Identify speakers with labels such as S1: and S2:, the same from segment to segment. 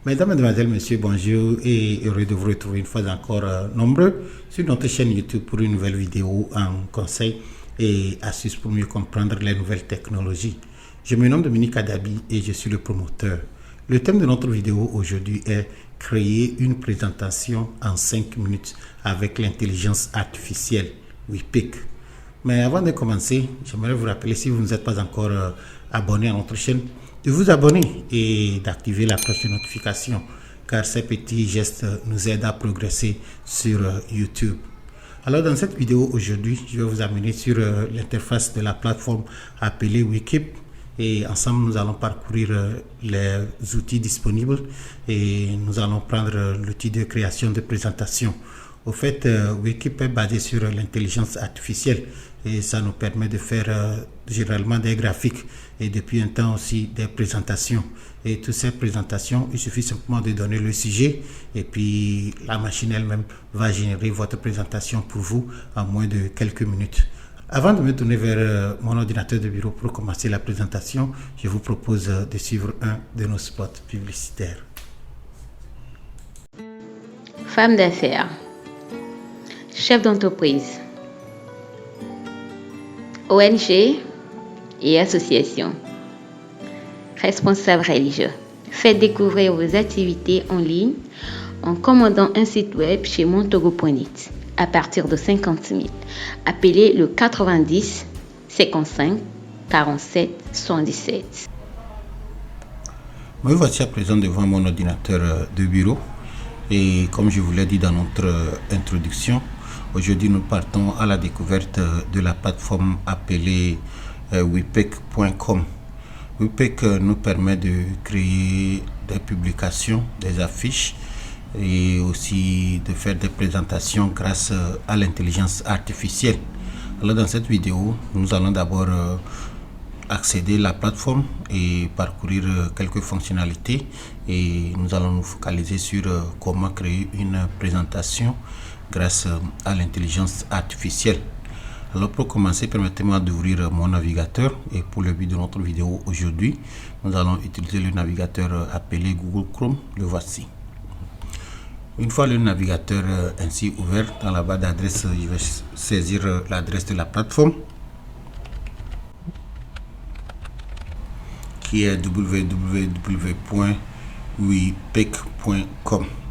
S1: Mesdames, Mesdemoiselles, Messieurs, bonjour et heureux de vous retrouver une fois encore nombreux sur notre chaîne YouTube pour une nouvelle vidéo en conseil et astuces pour mieux comprendre les nouvelles technologies. Je me nomme Dominique Adabi et je suis le promoteur. Le thème de notre vidéo aujourd'hui est créer une présentation en 5 minutes avec l'intelligence artificielle, WePic. Mais avant de commencer, j'aimerais vous rappeler, si vous n'êtes pas encore abonné à notre chaîne, de vous abonner et d'activer la cloche de notification, car ces petits gestes nous aident à progresser sur YouTube. Alors dans cette vidéo aujourd'hui, je vais vous amener sur l'interface de la plateforme appelée WeKeep, et ensemble nous allons parcourir les outils disponibles et nous allons prendre l'outil de création de présentation. Au fait, WeKeep est basé sur l'intelligence artificielle et ça nous permet de faire généralement des graphiques et depuis un temps aussi des présentations. Et toutes ces présentations, il suffit simplement de donner le sujet et puis la machine elle-même va générer votre présentation pour vous en moins de quelques minutes. Avant de me tourner vers mon ordinateur de bureau pour commencer la présentation, je vous propose de suivre un de nos spots publicitaires.
S2: Femme d'affaires, chef d'entreprise, ONG et associations, responsables religieux. Faites découvrir vos activités en ligne en commandant un site web chez Montogo.net à partir de 50 000. Appelez le 90 55 47 77.
S1: Me voici à présent devant mon ordinateur de bureau et comme je vous l'ai dit dans notre introduction, aujourd'hui nous partons à la découverte de la plateforme appelée WePic.com. WePic nous permet de créer des publications, des affiches et aussi de faire des présentations grâce à l'intelligence artificielle. Alors dans cette vidéo, nous allons d'abord accéder à la plateforme et parcourir quelques fonctionnalités et nous allons nous focaliser sur comment créer une présentation grâce à l'intelligence artificielle. Alors pour commencer, permettez-moi d'ouvrir mon navigateur et pour le but de notre vidéo aujourd'hui, nous allons utiliser le navigateur appelé Google Chrome. Le voici. Une fois le navigateur ainsi ouvert, dans la barre d'adresse, je vais saisir l'adresse de la plateforme qui est www.wepic.com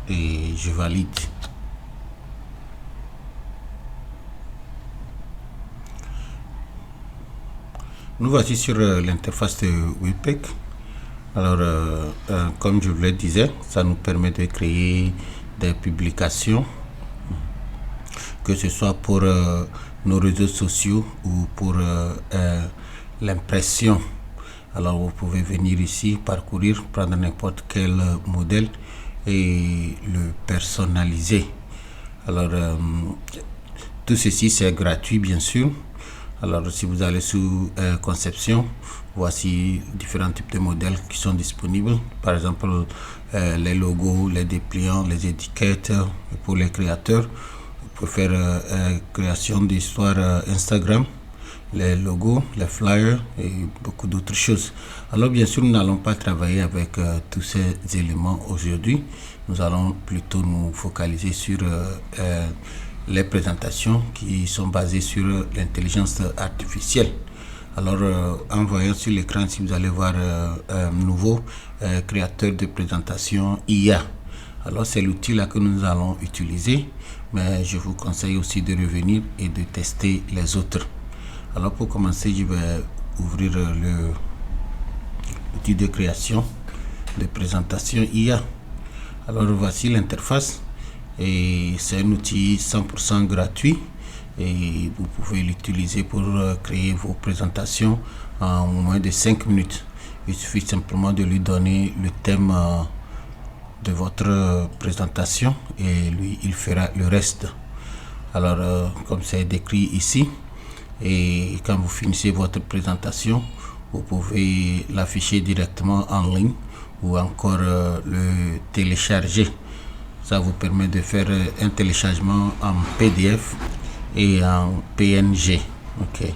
S1: et je valide. Nous voici sur l'interface de WePic. Alors, comme je vous le disais, ça nous permet de créer des publications, que ce soit pour nos réseaux sociaux ou pour l'impression. Alors, vous pouvez venir ici, parcourir, prendre n'importe quel modèle et le personnaliser. Alors, tout ceci, c'est gratuit, bien sûr. Alors, si vous allez sous conception, voici différents types de modèles qui sont disponibles. Par exemple, les logos, les dépliants, les étiquettes pour les créateurs. Vous pouvez faire création d'histoires Instagram, les logos, les flyers et beaucoup d'autres choses. Alors, bien sûr, nous n'allons pas travailler avec tous ces éléments aujourd'hui. Nous allons plutôt nous focaliser sur les présentations qui sont basées sur l'intelligence artificielle. Alors, en voyant sur l'écran, si vous allez voir nouveau créateur de présentation IA. Alors, c'est l'outil là que nous allons utiliser, mais je vous conseille aussi de revenir et de tester les autres. Alors, pour commencer, je vais ouvrir l'outil de création de présentation IA. Alors, voici l'interface. Et c'est un outil 100% gratuit et vous pouvez l'utiliser pour créer vos présentations en moins de 5 minutes. Il suffit simplement de lui donner le thème de votre présentation et lui il fera le reste. Alors comme c'est décrit ici, et quand vous finissez votre présentation, vous pouvez l'afficher directement en ligne ou encore le télécharger. Ça vous permet de faire un téléchargement en PDF et en PNG. Ok.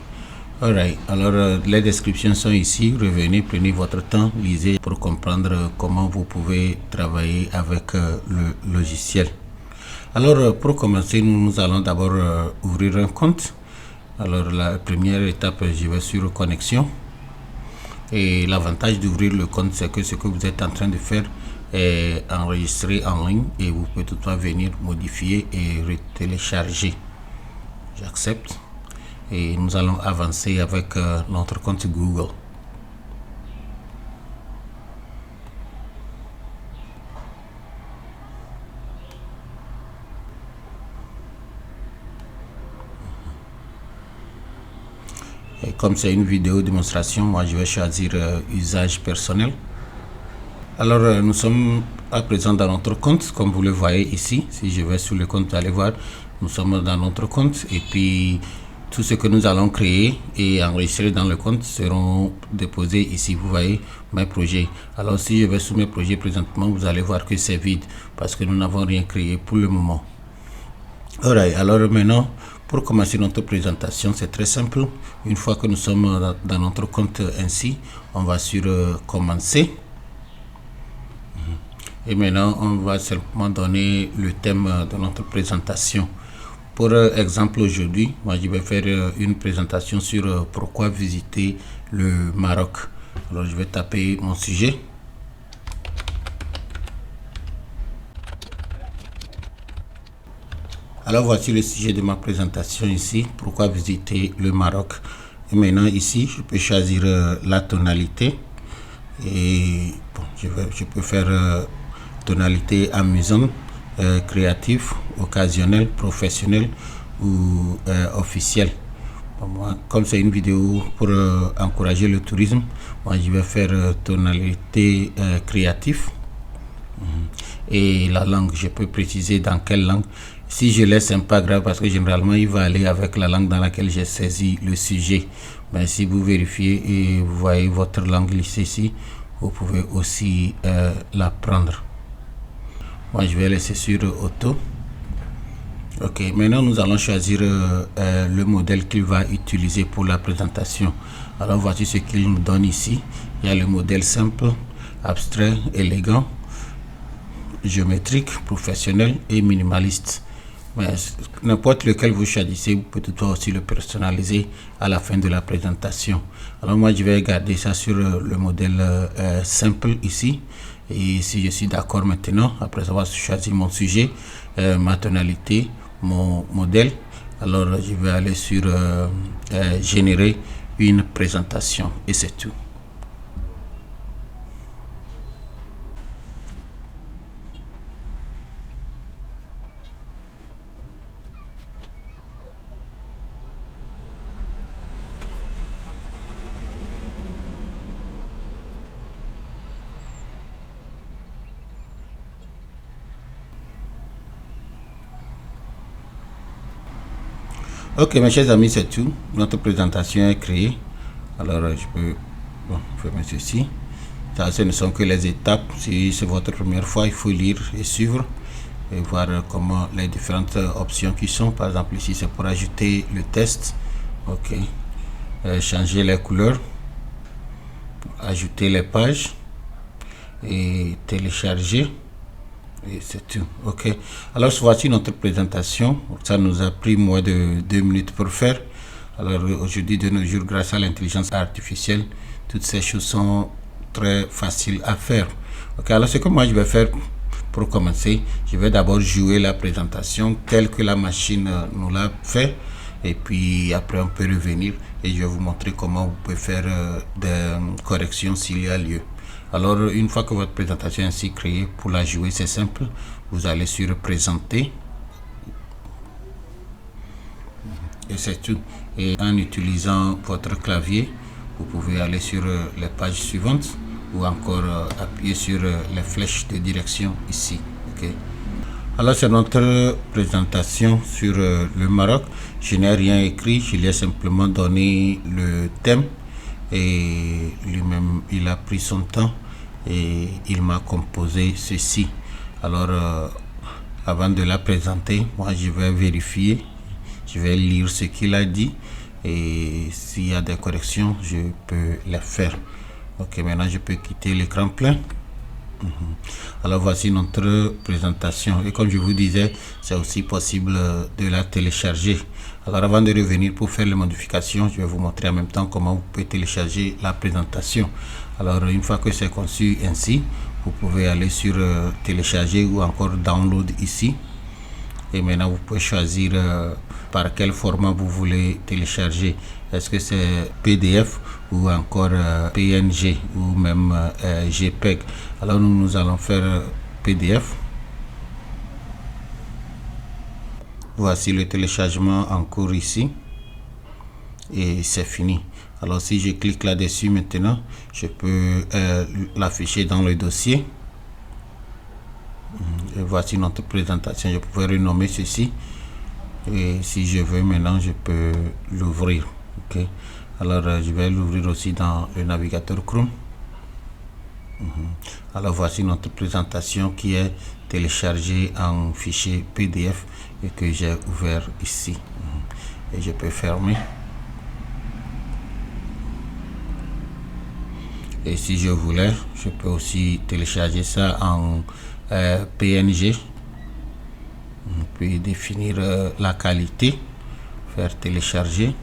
S1: Alright, alors les descriptions sont ici. Revenez, prenez votre temps, lisez pour comprendre comment vous pouvez travailler avec le logiciel. Alors pour commencer, nous allons d'abord ouvrir un compte. Alors la première étape, je vais sur connexion. Et l'avantage d'ouvrir le compte, c'est que ce que vous êtes en train de faire est enregistré en ligne et vous pouvez toutefois venir modifier et télécharger. J'accepte. Et nous allons avancer avec notre compte Google. Et comme c'est une vidéo démonstration, moi je vais choisir usage personnel. Alors nous sommes à présent dans notre compte, comme vous le voyez ici. Si je vais sur le compte, vous allez voir, nous sommes dans notre compte et puis tout ce que nous allons créer et enregistrer dans le compte seront déposés ici. Vous voyez mes projets. Alors si je vais sur mes projets présentement, vous allez voir que c'est vide parce que nous n'avons rien créé pour le moment. Alright, alors maintenant, pour commencer notre présentation, c'est très simple. Une fois que nous sommes dans notre compte ainsi, on va sur commencer. Et maintenant, on va simplement donner le thème de notre présentation. Pour exemple, aujourd'hui, moi je vais faire une présentation sur pourquoi visiter le Maroc. Alors je vais taper mon sujet. Alors voici le sujet de ma présentation ici, pourquoi visiter le Maroc. Et maintenant ici, je peux choisir la tonalité. Et bon, je peux faire tonalité amusante, créatif, occasionnel, professionnel ou officiel. Bon, moi, comme c'est une vidéo pour encourager le tourisme, moi je vais faire tonalité créatif. Et la langue, je peux préciser dans quelle langue. Si je laisse, c'est pas grave parce que généralement il va aller avec la langue dans laquelle j'ai saisi le sujet. Mais si vous vérifiez et vous voyez votre langue lissée ici, vous pouvez aussi la prendre. Moi je vais laisser sur auto. Ok, maintenant nous allons choisir le modèle qu'il va utiliser pour la présentation. Alors voici ce qu'il nous donne ici. Il y a le modèle simple, abstrait, élégant, géométrique, professionnel et minimaliste. Mais n'importe lequel vous choisissez, vous pouvez toutefois aussi le personnaliser à la fin de la présentation. Alors moi je vais garder ça sur le modèle simple ici. Et si je suis d'accord maintenant, après avoir choisi mon sujet, ma tonalité, mon modèle, alors je vais aller sur générer une présentation et c'est tout. Ok mes chers amis, c'est tout. Notre présentation est créée. Alors je peux fermer ceci. Ça, ce ne sont que les étapes. Si c'est votre première fois, il faut lire et suivre et voir comment les différentes options qui sont. Par exemple ici c'est pour ajouter le test. Ok. Changer les couleurs, ajouter les pages et télécharger. Et c'est tout. Ok. Alors voici notre présentation. Ça nous a pris moins de 2 minutes pour faire. Alors aujourd'hui de nos jours, grâce à l'intelligence artificielle, toutes ces choses sont très faciles à faire. Ok. Alors ce que moi je vais faire pour commencer, je vais d'abord jouer la présentation telle que la machine nous l'a fait. Et puis après on peut revenir et je vais vous montrer comment vous pouvez faire des corrections s'il y a lieu. Alors une fois que votre présentation est ainsi créée, pour la jouer c'est simple, vous allez sur présenter et c'est tout. Et en utilisant votre clavier, vous pouvez aller sur les pages suivantes ou encore appuyer sur les flèches de direction ici. Okay. Alors c'est notre présentation sur le Maroc. Je n'ai rien écrit, je lui ai simplement donné le thème et lui-même il a pris son temps et il m'a composé ceci. Alors avant de la présenter, moi je vais vérifier, je vais lire ce qu'il a dit et s'il y a des corrections, je peux les faire. Ok, maintenant je peux quitter l'écran plein. Alors voici notre présentation, et comme je vous disais, c'est aussi possible de la télécharger. Alors avant de revenir pour faire les modifications, je vais vous montrer en même temps comment vous pouvez télécharger la présentation. Alors une fois que c'est conçu ainsi, vous pouvez aller sur télécharger ou encore download ici, et maintenant vous pouvez choisir par quel format vous voulez télécharger. Est-ce que c'est PDF ou encore PNG ou même JPEG? Alors nous allons faire PDF. Voici le téléchargement en cours ici et c'est fini. Alors si je clique là-dessus maintenant, je peux l'afficher dans le dossier. Et voici notre présentation. Je peux renommer ceci, et si je veux maintenant je peux l'ouvrir. Ok, alors je vais l'ouvrir aussi dans le navigateur Chrome. Alors voici notre présentation qui est téléchargée en fichier PDF et que j'ai ouvert ici, et je peux fermer. Et si je voulais, je peux aussi télécharger ça en PNG, puis définir la qualité, faire télécharger,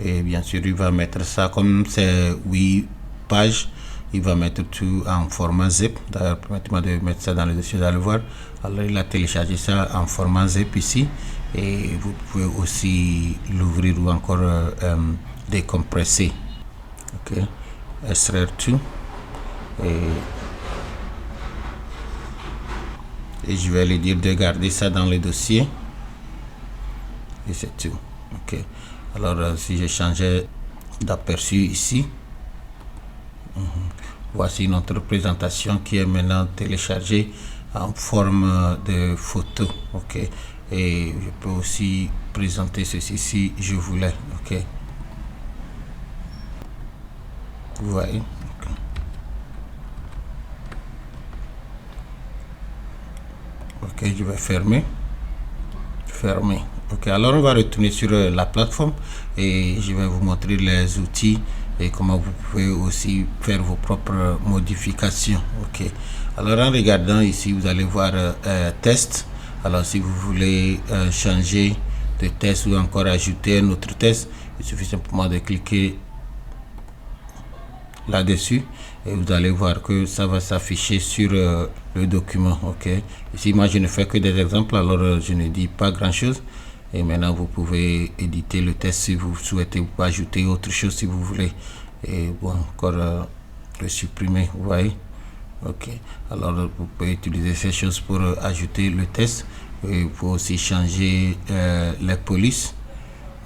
S1: et bien sûr il va mettre ça, comme c'est 8 pages, il va mettre tout en format zip. D'ailleurs permettez-moi de mettre ça dans le dossier, vous allez voir. Alors il a téléchargé ça en format zip ici, et vous pouvez aussi l'ouvrir ou encore décompresser. Ok, extraire tout, et je vais lui dire de garder ça dans le dossier, et c'est tout. Ok, alors si je changeais d'aperçu ici, voici notre présentation qui est maintenant téléchargée en forme de photo. Ok, et je peux aussi présenter ceci si je voulais. Ok, vous voyez. Ok, je vais fermer. Ok, alors on va retourner sur la plateforme et je vais vous montrer les outils et comment vous pouvez aussi faire vos propres modifications. Ok, alors en regardant ici, vous allez voir test. Alors si vous voulez changer de test ou encore ajouter un autre test, il suffit simplement de cliquer là-dessus et vous allez voir que ça va s'afficher sur le document. Ok, ici moi je ne fais que des exemples, alors je ne dis pas grand chose, et maintenant vous pouvez éditer le test si vous souhaitez, vous pouvez ajouter autre chose si vous voulez, et bon, encore le supprimer, vous voyez. Ok, alors vous pouvez utiliser ces choses pour ajouter le test, et vous pouvez aussi changer les polices,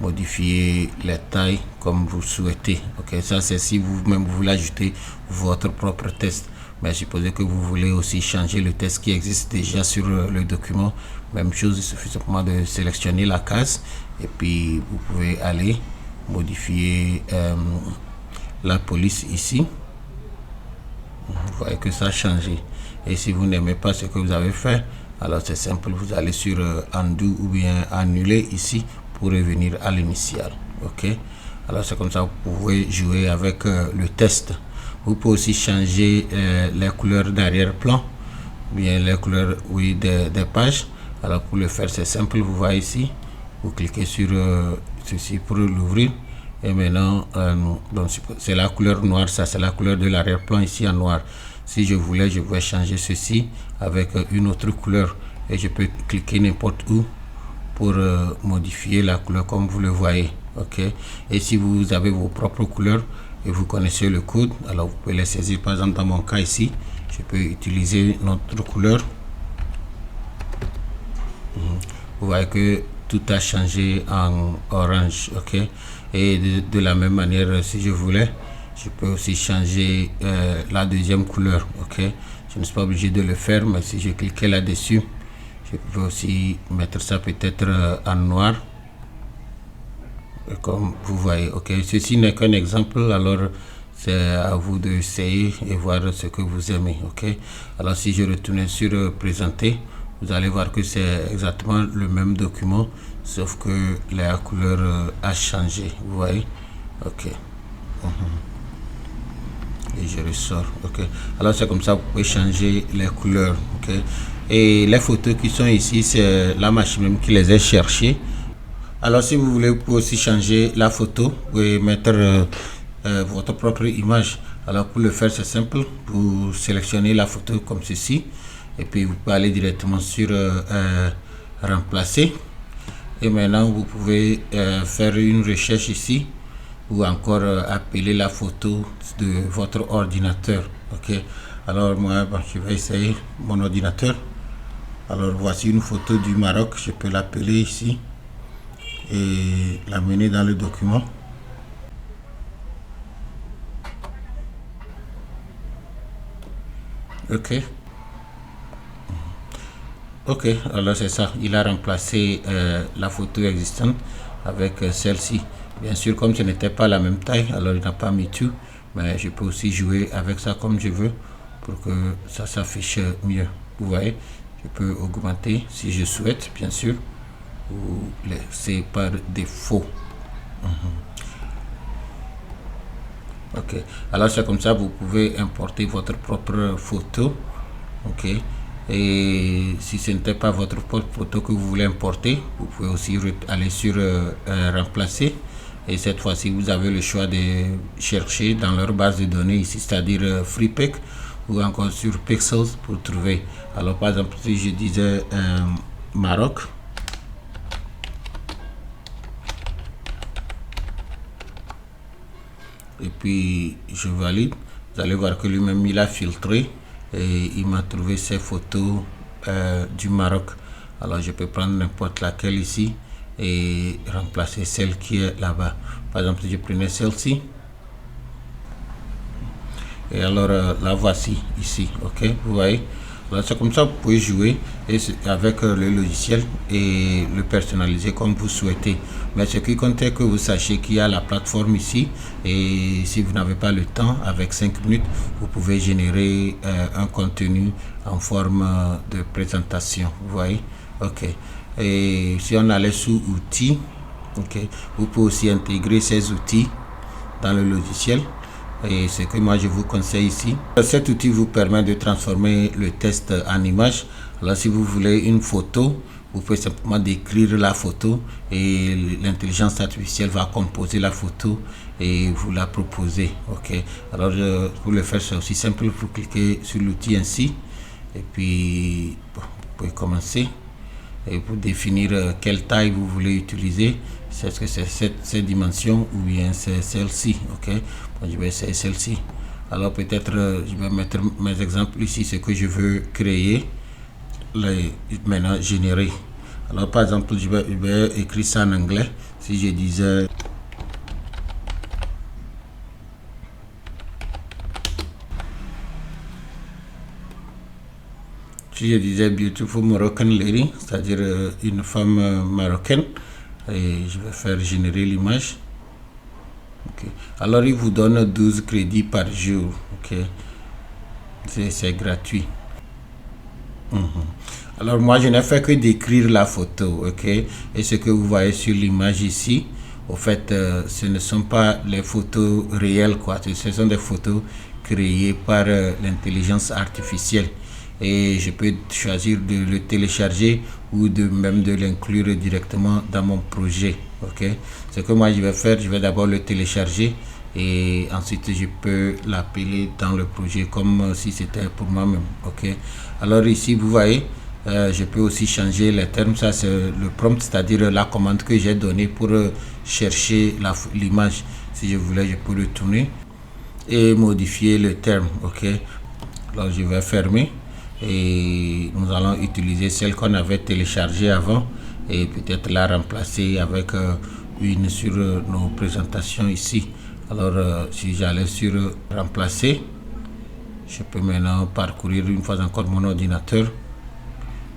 S1: modifier les tailles comme vous souhaitez. Ok, ça c'est si vous-même vous voulez ajouter votre propre test, mais supposez que vous voulez aussi changer le test qui existe déjà sur le document. Même chose, il suffit simplement de sélectionner la case et puis vous pouvez aller modifier la police ici. Vous voyez que ça a changé. Et si vous n'aimez pas ce que vous avez fait, alors c'est simple, vous allez sur undo ou bien annuler ici pour revenir à l'initial. Ok, alors c'est comme ça vous pouvez jouer avec le test. Vous pouvez aussi changer les couleurs d'arrière-plan, bien les couleurs, oui, des pages. Alors pour le faire c'est simple, vous voyez ici, vous cliquez sur ceci pour l'ouvrir, et maintenant donc c'est la couleur noire, ça c'est la couleur de l'arrière-plan ici en noir. Si je voulais, je vais changer ceci avec une autre couleur, et je peux cliquer n'importe où pour modifier la couleur comme vous le voyez. Ok, et si vous avez vos propres couleurs et vous connaissez le code, alors vous pouvez les saisir. Par exemple dans mon cas ici, je peux utiliser notre couleur. Vous voyez que tout a changé en orange. Ok, et de la même manière, si je voulais, je peux aussi changer la deuxième couleur. Ok, je ne suis pas obligé de le faire, mais si je cliquais là dessus, je peux aussi mettre ça peut-être en noir, comme vous voyez. Ok, ceci n'est qu'un exemple, alors c'est à vous d'essayer et voir ce que vous aimez. Ok, alors si je retourne sur présenter, vous allez voir que c'est exactement le même document, sauf que la couleur a changé, vous voyez. Ok. Et je ressors. Ok. Alors c'est comme ça, vous pouvez changer les couleurs. Ok. Et les photos qui sont ici, c'est la machine même qui les a cherchées. Alors si vous voulez, vous pouvez aussi changer la photo. Vous pouvez mettre votre propre image. Alors pour le faire, c'est simple. Vous sélectionnez la photo comme ceci. Et puis vous pouvez aller directement sur remplacer. Et maintenant, vous pouvez faire une recherche ici. Ou encore appeler la photo de votre ordinateur. Ok. Alors moi, je vais essayer mon ordinateur. Alors voici une photo du Maroc. Je peux l'appeler ici et l'amener dans le document. Ok. Ok, alors c'est ça. Il a remplacé la photo existante avec celle-ci. Bien sûr, comme ce n'était pas la même taille, alors il n'a pas mis tout. Mais je peux aussi jouer avec ça comme je veux pour que ça s'affiche mieux. Vous voyez, je peux augmenter si je souhaite, bien sûr, ou laisser par défaut. Ok, alors c'est comme ça, vous pouvez importer votre propre photo. Ok, et si ce n'était pas votre propre photo que vous voulez importer, vous pouvez aussi aller sur remplacer. Et cette fois-ci, vous avez le choix de chercher dans leur base de données ici, c'est-à-dire FreePic ou encore sur Pixels pour trouver. Alors par exemple, si je disais Maroc, et puis je valide, vous allez voir que lui-même il a filtré et il m'a trouvé ces photos du Maroc. Alors je peux prendre n'importe laquelle ici et remplacer celle qui est là-bas. Par exemple, je prenais celle-ci et alors la voici ici. Ok, vous voyez. C'est comme ça, vous pouvez jouer avec le logiciel et le personnaliser comme vous souhaitez. Mais ce qui compte est que vous sachiez qu'il y a la plateforme ici. Et si vous n'avez pas le temps, avec 5 minutes, vous pouvez générer un contenu en forme de présentation. Vous voyez? Ok. Et si on allait sous outils, ok, vous pouvez aussi intégrer ces outils dans le logiciel. Et ce que moi je vous conseille ici, cet outil vous permet de transformer le texte en image. Alors si vous voulez une photo, vous pouvez simplement décrire la photo et l'intelligence artificielle va composer la photo et vous la proposer. Ok, alors pour le faire c'est aussi simple, vous cliquez sur l'outil ainsi et puis bon, vous pouvez commencer. Et pour définir quelle taille vous voulez utiliser, est-ce que c'est cette dimension ou bien c'est celle-ci. Ok, bon, je vais essayer celle-ci. Alors peut-être je vais mettre mes exemples ici, ce que je veux créer, maintenant générer. Alors par exemple, je vais écrire ça en anglais. Si je disais beautiful Moroccan lady, c'est-à-dire une femme marocaine, et je vais faire générer l'image. Okay. Alors il vous donne 12 crédits par jour. Ok, c'est gratuit. Alors moi je n'ai fait que décrire la photo. Ok, et ce que vous voyez sur l'image ici, au fait ce ne sont pas les photos réelles, quoi. Ce sont des photos créées par l'intelligence artificielle. Et je peux choisir de le télécharger ou même de l'inclure directement dans mon projet. Ok, ce que moi je vais faire, je vais d'abord le télécharger et ensuite je peux l'appeler dans le projet comme si c'était pour moi-même. Ok, alors ici vous voyez, je peux aussi changer les termes. Ça c'est le prompt, c'est-à-dire la commande que j'ai donnée pour chercher l'image. Si je voulais, je peux retourner et modifier le terme. Ok, alors je vais fermer. Et nous allons utiliser celle qu'on avait téléchargée avant et peut-être la remplacer avec une sur nos présentations ici. Alors si j'allais sur remplacer, je peux maintenant parcourir une fois encore mon ordinateur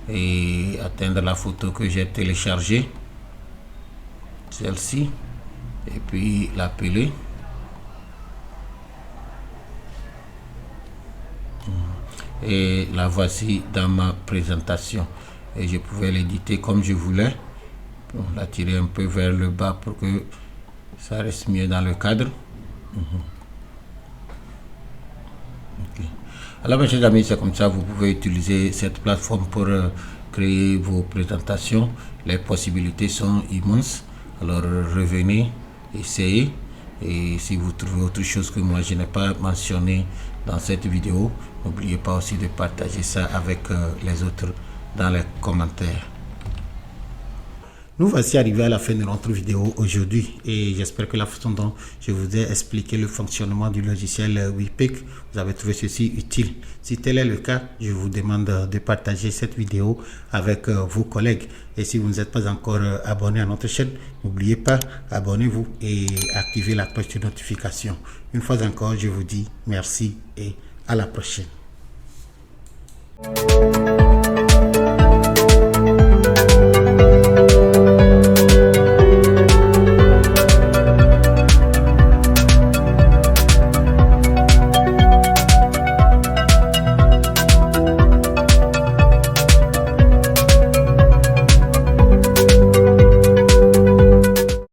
S1: et atteindre la photo que j'ai téléchargée, celle-ci, et puis l'appeler. Et la voici dans ma présentation. et je pouvais l'éditer comme je voulais. Bon, la tirer un peu vers le bas pour que ça reste mieux dans le cadre. Okay. Alors mes chers amis, c'est comme ça, vous pouvez utiliser cette plateforme pour créer vos présentations. Les possibilités sont immenses. Alors revenez, essayez, et si vous trouvez autre chose que moi je n'ai pas mentionné dans cette vidéo, n'oubliez pas aussi de partager ça avec les autres dans les commentaires. Nous voici arrivés à la fin de notre vidéo aujourd'hui et j'espère que la façon dont je vous ai expliqué le fonctionnement du logiciel WePick, vous avez trouvé ceci utile. Si tel est le cas, je vous demande de partager cette vidéo avec vos collègues. Et si vous n'êtes pas encore abonné à notre chaîne, n'oubliez pas, abonnez-vous et activez la cloche de notification. Une fois encore, je vous dis merci et à la prochaine.